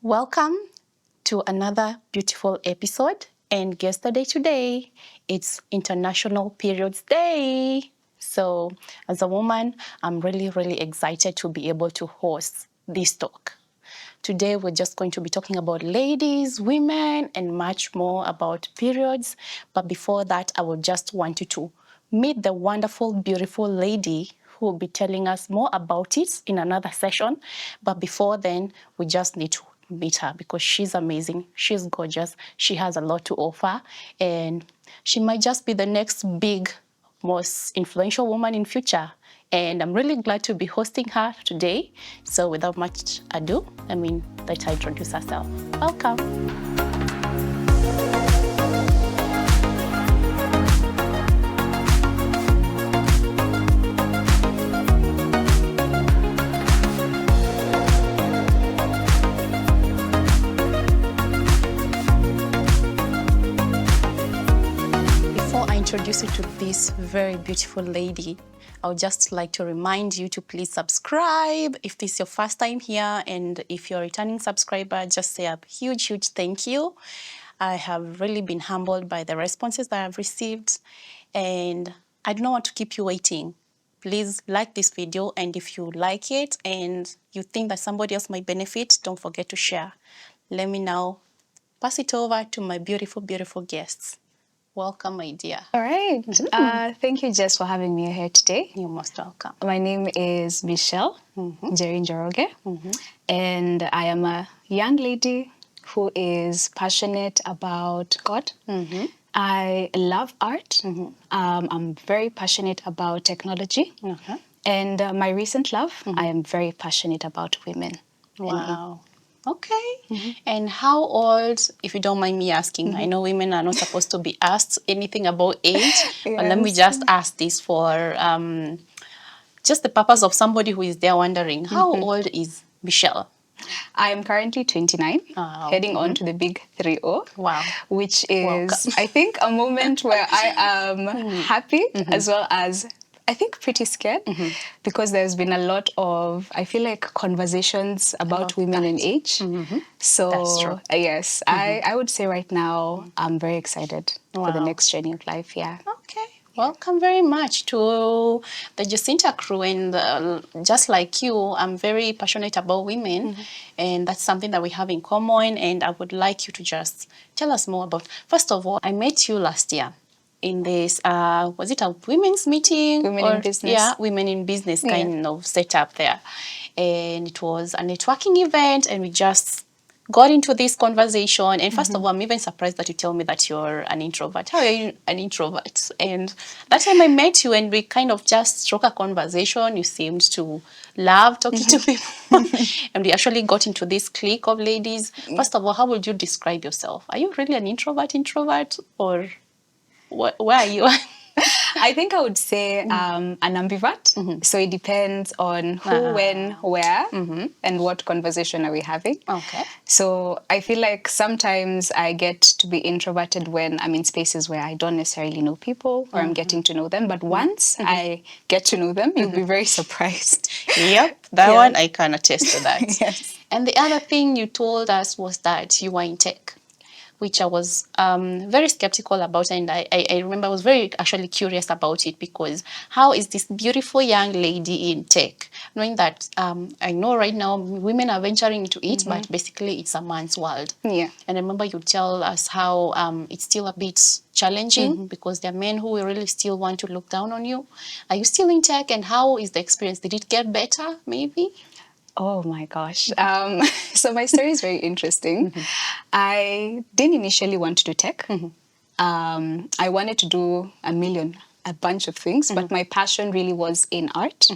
Welcome to another beautiful episode. And yesterday, today, it's International Periods Day. So, as a woman, I'm really excited to be able to host this talk. Today, we're just going to be talking about ladies, women, and much more about periods. But before that, I would just want you to meet the wonderful, beautiful lady who will be telling us more about it in another session. But before then, we just need to meet her because she's amazing. She's gorgeous. She has a lot to offer. And she might just be the next big, most influential woman in future. And I'm really glad to be hosting her today. So without much ado, let her introduce herself. Welcome. Before I introduce you to this very beautiful lady, I would just like to remind you to please subscribe if this is your first time here, and if you're a returning subscriber, just say a huge thank you. I have really been humbled by the responses that I've received, and I do not want to keep you waiting. Please like this video, and if you like it and you think that somebody else might benefit, don't forget to share. Let me now pass it over to my beautiful guests. Welcome, my dear. All right. Thank you, Jess, for having me here today. You're most welcome. My name is Michelle Jerry Njoroge, and I am a young lady who is passionate about God. I love art. I'm very passionate about technology. And my recent love, I am very passionate about women. Wow. Okay. And how old, if you don't mind me asking, I know women are not supposed to be asked anything about age, but let me just ask this for just the purpose of somebody who is there wondering, how old is Michelle? I am currently 29, heading on to the big 30. Wow. Which is, I think, a moment where I am happy as well as, I think, pretty scared because there's been a lot of, I feel like, conversations about women in age. So, That's true. Yes, I would say right now I'm very excited for the next journey of life. Yeah. Okay. Welcome very much to the Jacinta crew, and just like you, I'm very passionate about women, and that's something that we have in common, and I would like you to just tell us more about. First of all, I met you last year in this, was it a women's meeting? Women in Business. Yeah, Women in Business kind of setup there. And it was a networking event, and we just got into this conversation. And first of all, I'm even surprised that you tell me that you're an introvert. How are you an introvert? And that time I met you and we kind of just struck a conversation. You seemed to love talking to people. And we actually got into this clique of ladies. First of all, how would you describe yourself? Are you really an introvert, or where are you? I think I would say an ambivert. So it depends on who, when, where, and what conversation are we having. Okay. So I feel like sometimes I get to be introverted when I'm in spaces where I don't necessarily know people or I'm getting to know them. But once I get to know them, you'll be very surprised. Yep, that one I can attest to that. Yes. And the other thing you told us was that you were in tech, which I was very skeptical about, and I remember I was very actually curious about it, because how is this beautiful young lady in tech, knowing that I know right now women are venturing into it, but basically it's a man's world. Yeah. And I remember you tell us how it's still a bit challenging because there are men who will really still want to look down on you. Are you still in tech, and how is the experience? Did it get better maybe? Oh my gosh. So my story is very interesting. I didn't initially want to do tech. I wanted to do a bunch of things, but my passion really was in art.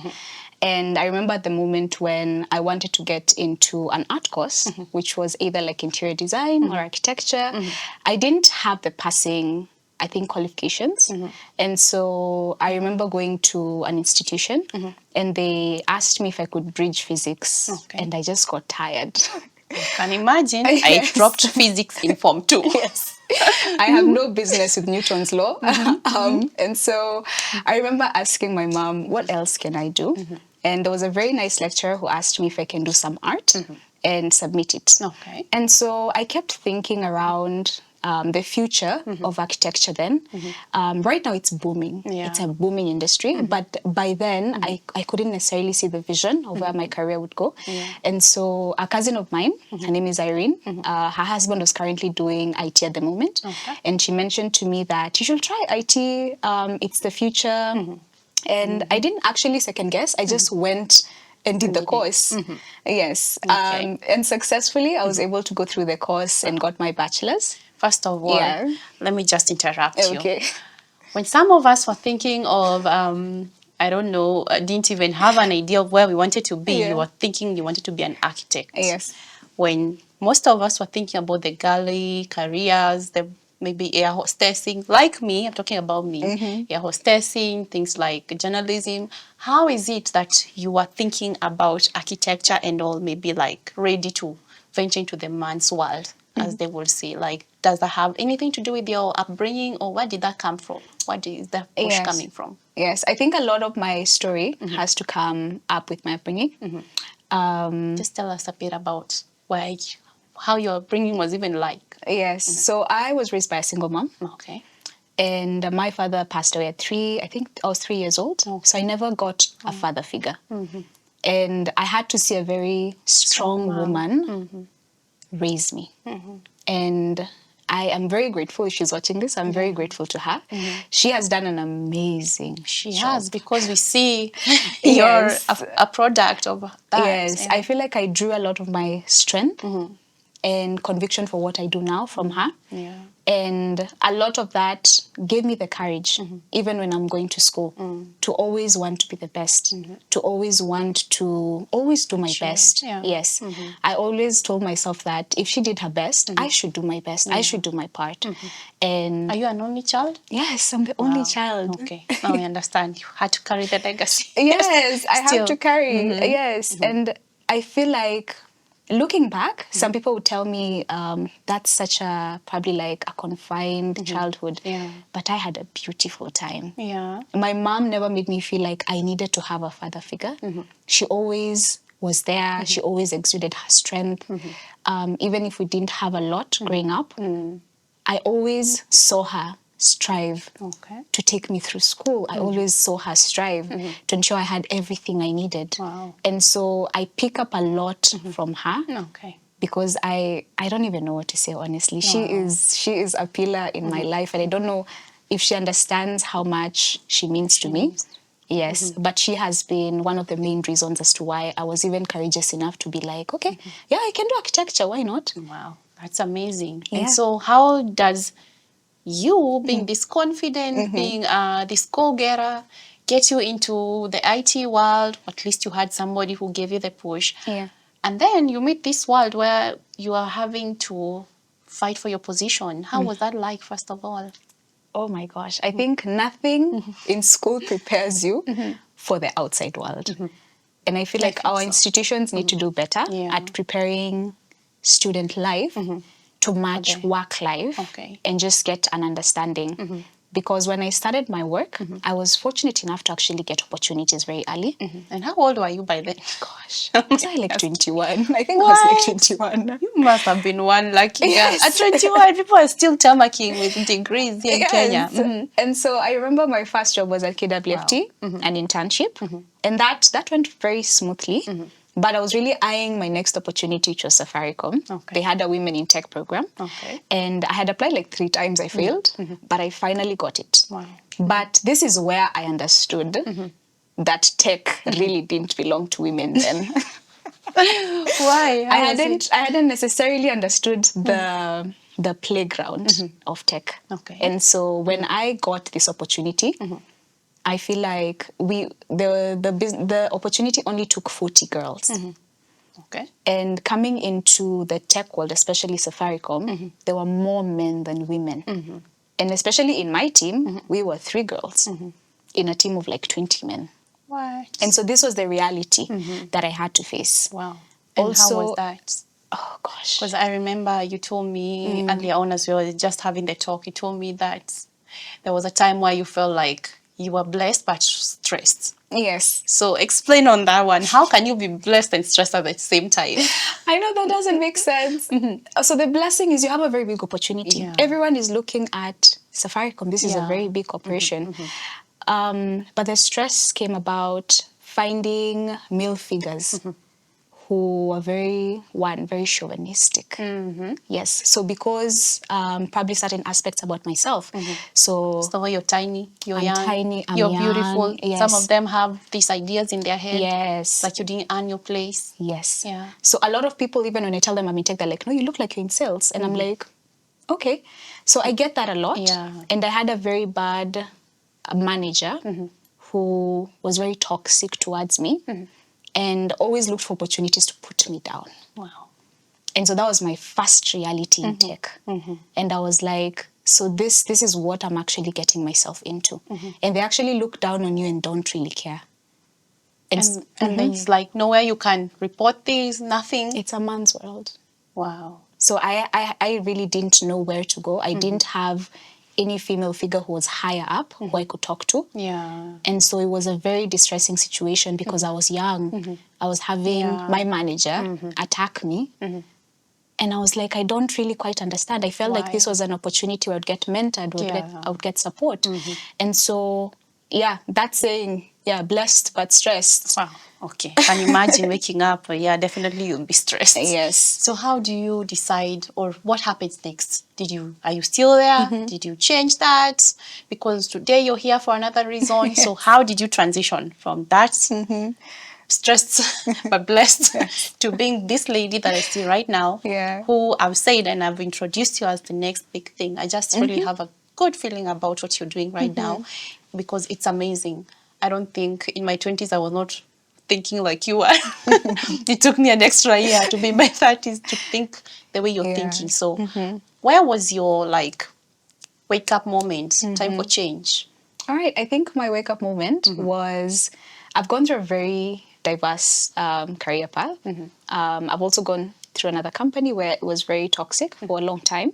And I remember at the moment when I wanted to get into an art course, which was either like interior design or architecture, I didn't have the passing, I think, qualifications. And so I remember going to an institution and they asked me if I could bridge physics. And I just got tired. I can imagine. I dropped physics in Form 2. Yes. I have no business with Newton's law. And so I remember asking my mom, what else can I do? And there was a very nice lecturer who asked me if I can do some art. and submit it. Okay. And so I kept thinking around the future of architecture then. Right now it's booming. Yeah. It's a booming industry. But by then I couldn't necessarily see the vision of where my career would go. Yeah. And so a cousin of mine, her name is Irene, her husband was currently doing IT at the moment. Okay. And she mentioned to me that you should try IT. It's the future. And I didn't actually second guess. I just went and did the course. Yes. Okay. And successfully, I was able to go through the course and got my bachelor's. First of all, Yeah. let me just interrupt you. Okay. When some of us were thinking of, I don't know, didn't even have an idea of where we wanted to be, Yeah. you were thinking you wanted to be an architect. Yes. When most of us were thinking about the galley careers, the maybe air hostessing, like me, I'm talking about me, air hostessing, things like journalism. How is it that you are thinking about architecture and all, maybe like ready to venture into the man's world, as they will say? Like, does that have anything to do with your upbringing, or where did that come from? Where is that push Yes. coming from? Yes. I think a lot of my story has to come up with my upbringing. Just tell us a bit about how your upbringing was even like. Yes. So I was raised by a single mom. Okay. And my father passed away at I think I was 3 years old. So I never got a father figure. And I had to see a very strong woman raise me. And I am very grateful if she's watching this. I'm very grateful to her. She has done an amazing She job. has, because we see Yes. you're a product of that. Yes, I feel like I drew a lot of my strength and conviction for what I do now from her. Yeah. And a lot of that gave me the courage, even when I'm going to school, to always want to be the best, to always want to always do my best. Yeah. Yes. I always told myself that if she did her best, I should do my best. I should do my part. And Are you an only child? yes, I'm the only child. Okay, now I understand. You had to carry the legacy. Yes, I have Still. to carry. Yes. And I feel like looking back, some people would tell me that's such a probably like a confined childhood. Yeah. But I had a beautiful time. Yeah. My mom never made me feel like I needed to have a father figure. She always was there. She always exuded her strength. Even if we didn't have a lot growing up, I always saw her strive Okay. to take me through school. I always saw her strive to ensure I had everything I needed. Wow. And so I pick up a lot from her Okay. because I don't even know what to say, honestly. She is a pillar in my life, and I don't know if she understands how much she means to me. Yes, but she has been one of the main reasons as to why I was even courageous enough to be like, okay, yeah, I can do architecture, why not? Wow, that's amazing. Yeah. And so how does you being this confident, being this go-getter, get you into the IT world? At least you had somebody who gave you the push. Yeah. And then you meet this world where you are having to fight for your position. How was that like, first of all? Oh my gosh, I think nothing in school prepares you for the outside world. And I feel like our institutions need to do better Yeah. at preparing student life to match Okay. work life Okay. and just get an understanding. Because when I started my work, I was fortunate enough to actually get opportunities very early. And how old were you by then? Gosh, was I like 21? I think I was like 21. You must have been one lucky girl. Yes. At 21, people are still tamarking with degrees here in Kenya. Yes. And so I remember my first job was at KWFT, an internship. And that went very smoothly. But I was really eyeing my next opportunity, which was Safaricom. Okay. They had a Women in Tech program. Okay. And I had applied like 3 times. I failed, but I finally got it. Wow. But this is where I understood that tech really didn't belong to women then. Why? I hadn't necessarily understood the playground of tech. Okay. And so when I got this opportunity, I feel like the opportunity only took 40 girls. Okay. And coming into the tech world, especially Safaricom, there were more men than women. And especially in my team, we were 3 girls in a team of like 20 men. What? And so this was the reality that I had to face. Wow. And Also, how was that? Oh gosh. Because I remember you told me earlier on, as we were just having the talk, you told me that there was a time where you felt like you were blessed but stressed. Yes. So explain on that one. How can you be blessed and stressed at the same time? I know that doesn't make sense. So the blessing is you have a very big opportunity. Yeah. Everyone is looking at Safaricom. This is a Yeah. very big corporation. But the stress came about finding male figures who are very chauvinistic. Yes. So because probably certain aspects about myself. So So you're tiny, you're I'm young, tiny, I'm you're young, beautiful. yes. Some of them have these ideas in their head. Yes. Like you didn't earn your place. Yes. Yeah. So a lot of people, even when I tell them I'm in tech, they're like, no, you look like you're in sales. And I'm like, okay. So I get that a lot. Yeah. And I had a very bad manager who was very toxic towards me and always looked for opportunities to put me down. Wow. And so that was my first reality in tech. And I was like, so this is what I'm actually getting myself into. And they actually look down on you and don't really care. And there's like nowhere you can report this, nothing. It's a man's world. Wow. So I really didn't know where to go. I didn't have any female figure who was higher up who I could talk to. Yeah. And so it was a very distressing situation because I was young. I was having my manager attack me. And I was like, I don't really quite understand. I felt like this was an opportunity where I would get mentored, I would get support. And so, yeah, that saying, yeah, blessed but stressed. Wow. Okay. Can you imagine waking up? Yeah, definitely you'll be stressed. Yes. So how do you decide, or what happens next? Are you still there? Did you change that? Because today you're here for another reason. So how did you transition from that stressed but blessed to being this lady that I see right now, who I've said and I've introduced you as the next big thing? I just really have a good feeling about what you're doing right now because it's amazing. I don't think in my 20s I was not thinking like you are. It took me an extra year to be in my 30s to think the way you're thinking. So where was your like wake up moment, time for change? All right. I think my wake up moment was I've gone through a very diverse career path. I've also gone through another company where it was very toxic for a long time.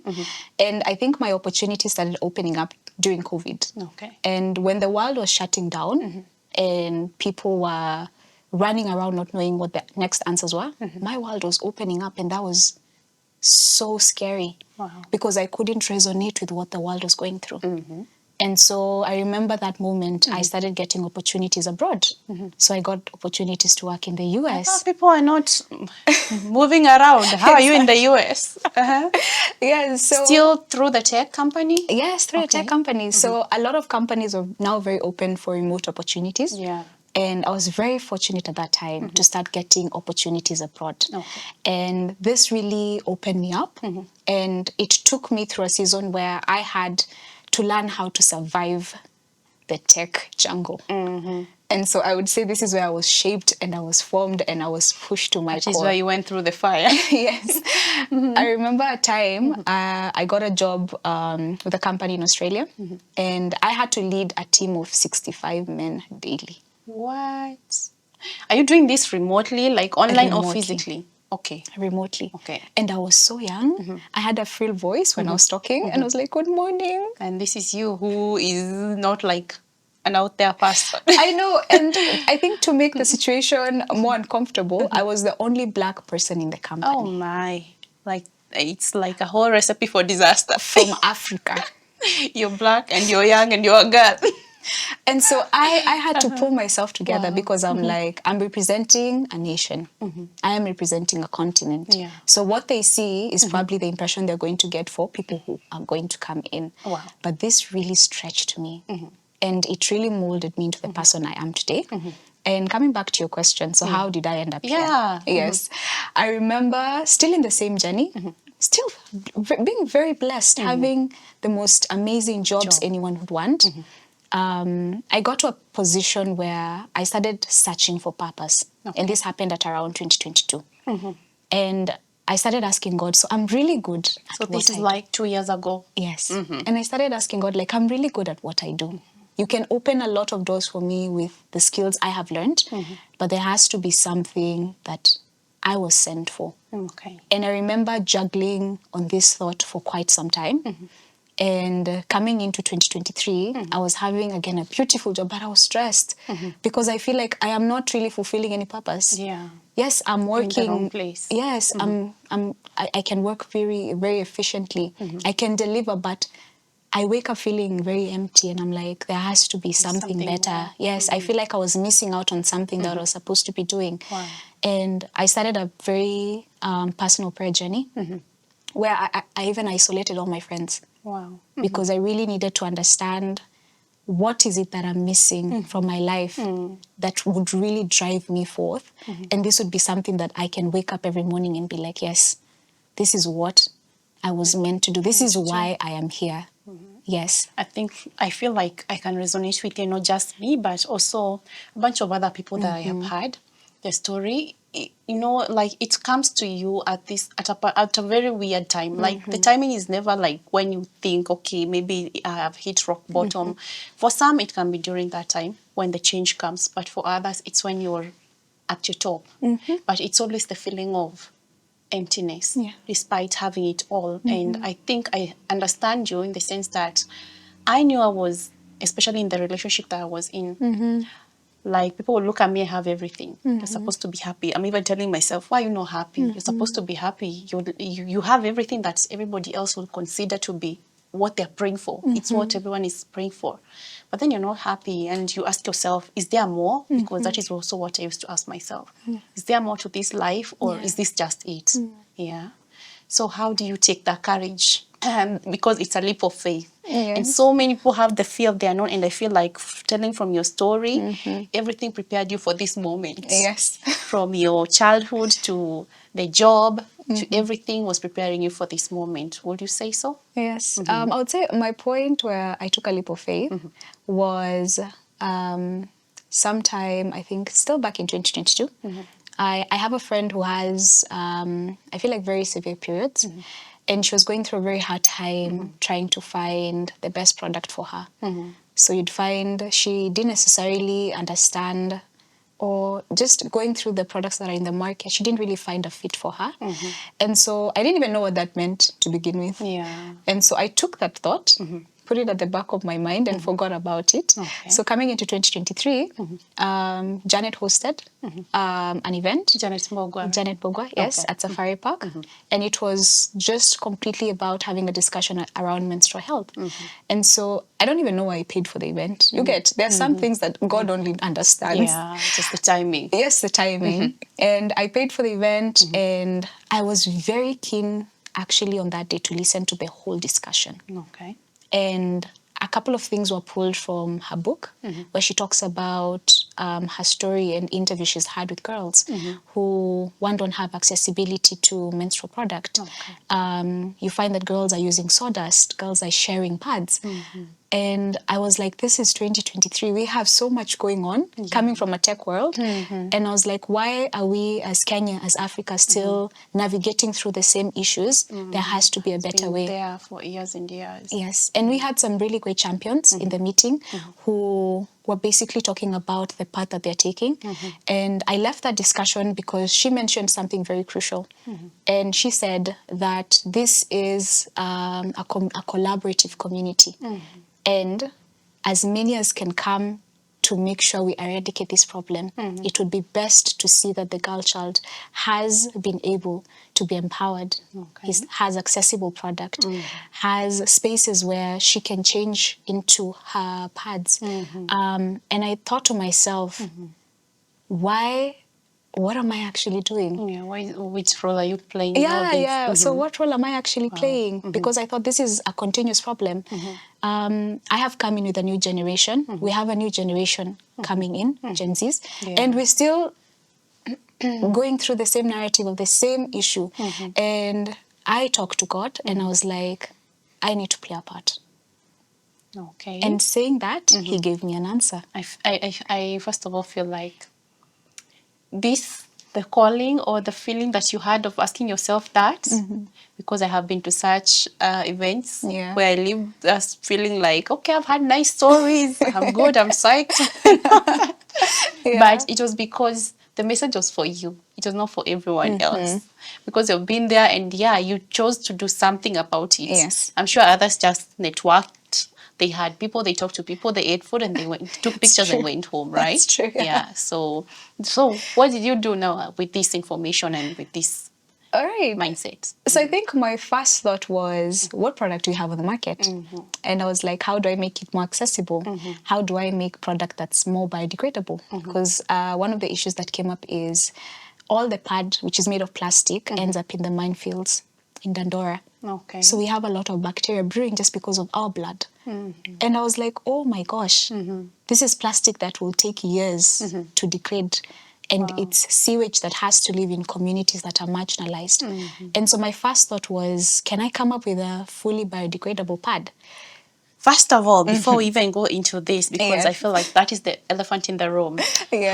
And I think my opportunities started opening up during COVID. Okay. And when the world was shutting down and people were running around not knowing what the next answers were, my world was opening up, and that was so scary. Wow. Because I couldn't resonate with what the world was going through. And so I remember that moment I started getting opportunities abroad. So I got opportunities to work in the US. People are not moving around. How are you in the US? Yes, so still through the tech company? Yes, through a tech company. So a lot of companies are now very open for remote opportunities. Yeah. And I was very fortunate at that time to start getting opportunities abroad. Okay. And this really opened me up. And it took me through a season where I had to learn how to survive the tech jungle. And so I would say this is where I was shaped and I was formed and I was pushed to my core. This is where you went through the fire. Yes. I remember a time I got a job with a company in Australia and I had to lead a team of 65 men daily. What? Are you doing this remotely, like online or physically? Okay. Remotely. Okay. And I was so young. I had a frail voice when I was talking and I was like, good morning. And this is you who is not like an out there person. I know. And I think to make the situation more uncomfortable, I was the only Black person in the company. Oh my. Like, it's like a whole recipe for disaster. From Africa. You're Black and you're young and you're a girl. And so I had to pull myself together because I'm like, I'm representing a nation. I am representing a continent. Yeah. So what they see is probably the impression they're going to get for people who are going to come in. Wow. But this really stretched me. And it really molded me into the person I am today. And coming back to your question, so how did I end up here? Yes. I remember still in the same journey, still being very blessed, having the most amazing jobs anyone would want. I got to a position where I started searching for purpose. And this happened at around 2022. And I started asking God, so I'm really good at what I do. So this is like 2 years ago? Yes. And I started asking God, like, I'm really good at what I do. You can open a lot of doors for me with the skills I have learned, but there has to be something that I was sent for. Okay. And I remember juggling on this thought for quite some time. And coming into 2023, I was having again a beautiful job, but I was stressed because I feel like I am not really fulfilling any purpose. Yeah. Yes, I'm You're in the working. wrong place. Yes, I can work very, very efficiently. I can deliver, but I wake up feeling very empty, and I'm like, there has to be something better. more. Yes, I feel like I was missing out on something that I was supposed to be doing. Wow. And I started a very personal prayer journey where I even isolated all my friends Wow. because I really needed to understand what is it that I'm missing from my life that would really drive me forth. And this would be something that I can wake up every morning and be like, yes, this is what I was meant to do. This is why I am here. Yes. I feel like I can resonate with, not just me, but also a bunch of other people that I have heard the story. Like it comes to you at a very weird time. Like the timing is never like when you think, okay, maybe I have hit rock bottom. For some, it can be during that time when the change comes, but for others, it's when you're at your top. But it's always the feeling of emptiness despite having it all. And I think I understand you in the sense that I knew I was, especially in the relationship that I was in, like people would look at me and have everything. You're supposed to be happy. I'm even telling myself, why are you not happy? You're supposed to be happy. You have everything that everybody else would consider to be what they're praying for. It's what everyone is praying for. But then you're not happy and you ask yourself, is there more? Because that is also what I used to ask myself. Is there more to this life, or is this just it? Yeah. So how do you take that courage? Because it's a leap of faith. And so many people have the fear of the unknown, and I feel like telling from your story, everything prepared you for this moment. Yes. From your childhood to the job to everything was preparing you for this moment. Would you say so? Yes. I would say my point where I took a leap of faith was sometime, I think, still back in 2022. I have a friend who has, I feel like, very severe periods. And she was going through a very hard time trying to find the best product for her. So you'd find she didn't necessarily understand, or just going through the products that are in the market, she didn't really find a fit for her. And so I didn't even know what that meant to begin with. Yeah. And so I took that thought, put it at the back of my mind, and forgot about it. Okay. So coming into 2023, Janet hosted an event. Janet Mbogwa. Janet Bogwa, yes, Okay. at Safari Park. And it was just completely about having a discussion around menstrual health. And so I don't even know why I paid for the event. You get, there are some things that God only understands. Yeah, just the timing. Yes, the timing. And I paid for the event, and I was very keen actually on that day to listen to the whole discussion. Okay. And a couple of things were pulled from her book, where she talks about her story and interviews she's had with girls who, one, don't have accessibility to menstrual product. Okay. You find that girls are using sawdust, girls are sharing pads. And I was like, this is 2023. We have so much going on coming from a tech world. And I was like, why are we as Kenya, as Africa, still navigating through the same issues? There has to be a better way. There for years and years. Yes. And we had some really great champions in the meeting who were basically talking about the path that they're taking. And I left that discussion because she mentioned something very crucial. And she said that this is a collaborative community. And as many as can come to make sure we eradicate this problem, it would be best to see that the girl child has been able to be empowered, has accessible product, has spaces where she can change into her pads. And I thought to myself, what am I actually doing? Yeah, which role are you playing in all this? Yeah. So what role am I actually playing? Because I thought this is a continuous problem. I have come in with a new generation. We have a new generation coming in, Gen Zs, and we're still going through the same narrative of the same issue. And I talked to God, and I was like, I need to play a part. Okay. And saying that, He gave me an answer. I first of all feel like the calling or the feeling that you had of asking yourself that, because I have been to such events where I live just feeling like, okay, I've had nice stories, I'm good, I'm psyched. But it was because the message was for you. It was not for everyone else. Because you've been there and you chose to do something about it. Yes. I'm sure others just networked. They had people, they talked to people, they ate food and they took pictures and went home, right? That's true. Yeah. So what did you do now with this information and with this All right. mindset? So I think my first thought was, what product do we have on the market? And I was like, how do I make it more accessible? How do I make product that's more biodegradable? Because one of the issues that came up is all the pad, which is made of plastic, ends up in the minefields in Dandora. Okay. So we have a lot of bacteria brewing just because of our blood. And I was like, oh my gosh, this is plastic that will take years to degrade. And it's sewage that has to live in communities that are marginalized. And so my first thought was, can I come up with a fully biodegradable pad? First of all, before we even go into this, because Yeah. I feel like that is the elephant in the room. Yes.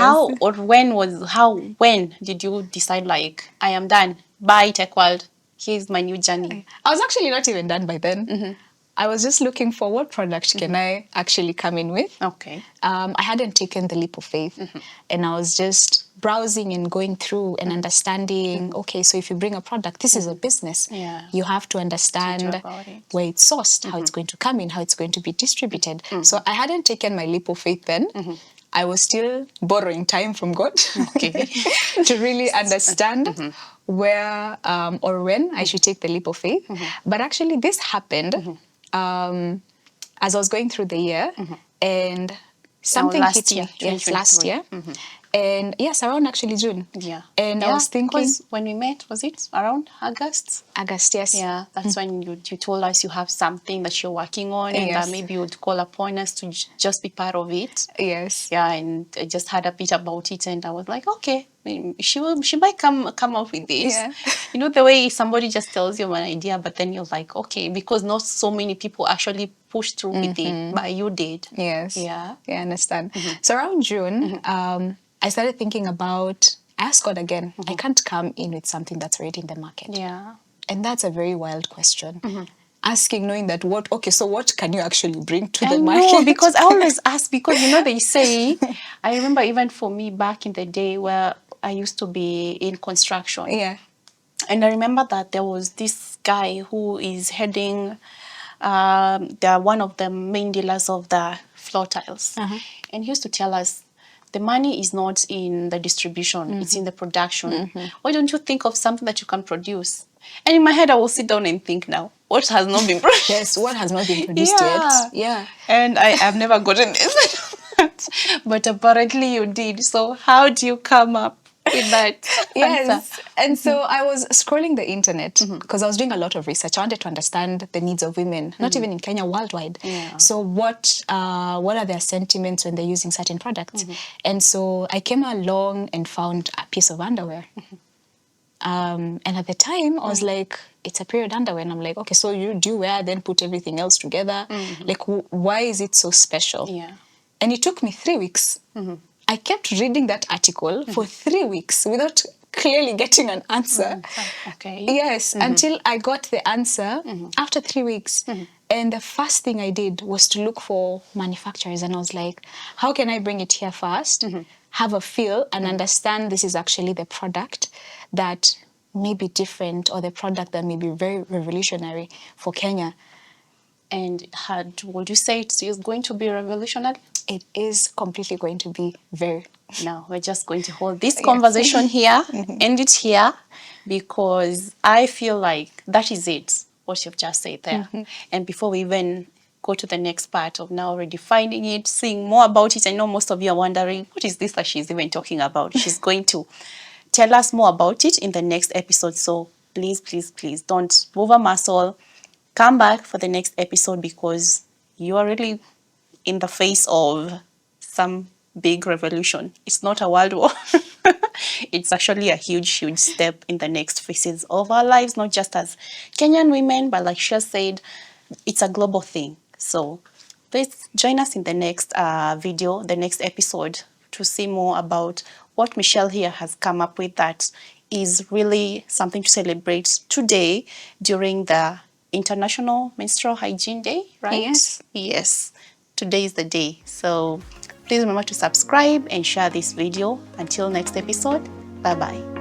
When did you decide, like, I am done, bye Tech World, here's my new journey? I was actually not even done by then. I was just looking for what product can I actually come in with. Okay. I hadn't taken the leap of faith, and I was just browsing and going through and understanding, okay, so if you bring a product, this is a business. Yeah. You have to understand about it. where it's sourced, how it's going to come in, how it's going to be distributed. So I hadn't taken my leap of faith then. I was still borrowing time from God Okay. to really understand where or when I should take the leap of faith. But actually, this happened as I was going through the year, and something last hit year, me. Yes, last 2023. year. And yes, around actually June. Yeah. And I was thinking, because when we met, was it around August? August, yes. Yeah, that's when you told us you have something that you're working on and that Yes. maybe you would call upon us to just be part of it. Yes. Yeah, and I just heard a bit about it and I was like, okay, she might come up with this. Yeah. You know, the way somebody just tells you an idea, but then you're like, okay, because not so many people actually push through with it, but you did. Yes. Yeah. Yeah, I understand. So around June, I started thinking about, I asked God again, I can't come in with something that's already in the market. Yeah. And that's a very wild question. Asking, knowing that so what can you actually bring to I the market? know, because I always ask, because they say, I remember even for me back in the day where I used to be in construction. Yeah. And I remember that there was this guy who is heading, they're one of the main dealers of the floor tiles. And he used to tell us, the money is not in the distribution, it's in the production. Why don't you think of something that you can produce? And in my head, I will sit down and think now, what has not been produced? Yes, what has not been produced yet? Yeah. And I've never gotten this. But apparently you did. So how do you come up with that Yes. answer? And so I was scrolling the internet because I was doing a lot of research. I wanted to understand the needs of women, not even in Kenya, worldwide. Yeah. So what are their sentiments when they're using certain products? And so I came along and found a piece of underwear. And at the time, I was like, it's a period underwear. And I'm like, okay, so you do wear, then put everything else together. Like, why is it so special? Yeah. And it took me 3 weeks. I kept reading that article for 3 weeks without clearly getting an answer. Okay. Yes, until I got the answer after 3 weeks. And the first thing I did was to look for manufacturers. And I was like, how can I bring it here first, have a feel, and understand this is actually the product that may be different, or the product that may be very revolutionary for Kenya. And would you say it's going to be revolutionary? It is completely going to be very. No, we're just going to hold this conversation here, end it here, because I feel like that is it, what you've just said there. And before we even go to the next part of now redefining it, seeing more about it, I know most of you are wondering, what is this that she's even talking about? She's going to tell us more about it in the next episode. So please, please, please don't move a muscle. Come back for the next episode, because you are really in the face of some big revolution. It's not a world war. It's actually a huge, huge step in the next phases of our lives, not just as Kenyan women, but like she said, it's a global thing. So please join us in the next video, the next episode, to see more about what Michelle here has come up with that is really something to celebrate today during the International Menstrual Hygiene Day, right? Yes. Yes. Today is the day. So Please remember to subscribe and share this video. Until next episode, bye-bye.